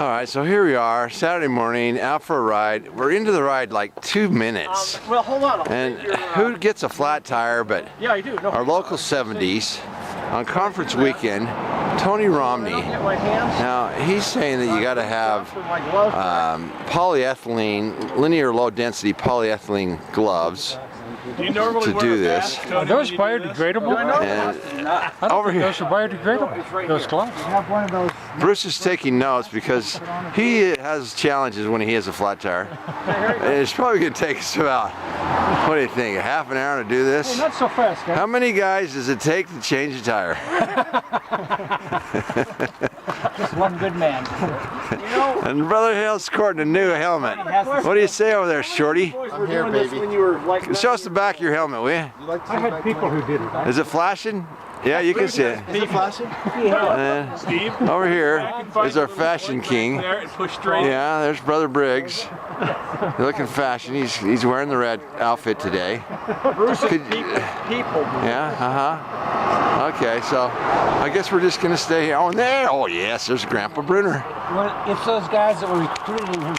All right, so here we are, Saturday morning, out for a ride. We're into the ride like 2 minutes. Well, hold on. And who gets a flat tire but Yeah, I do. No, our local 70s on conference weekend, Tony Romney. Now, he's saying that you got to have polyethylene, linear low density polyethylene gloves to do this. Are those biodegradable? And Over here. Those are biodegradable, those gloves. Bruce is taking notes because he has challenges when he has a flat tire. And it's probably going to take us about, what do you think, a half an hour to do this? Hey, not so fast, guys. How many guys does it take to change a tire? Just one good man. And Brother Hale's sporting a new helmet. What do you say over there, Shorty? I'm here, baby. When you were like Show us the back of your helmet, will you? I had people who did it. Is it flashing? Yeah, you can see it. Is it flashing? Steve, over here is our fashion king. Yeah, there's Brother Briggs. Looking fashion. He's wearing the red outfit today. Yeah, Okay, so I guess we're just gonna stay here. Oh, there. Oh, yes, there's Grandpa Brunner. Well, it's those guys that were recruiting him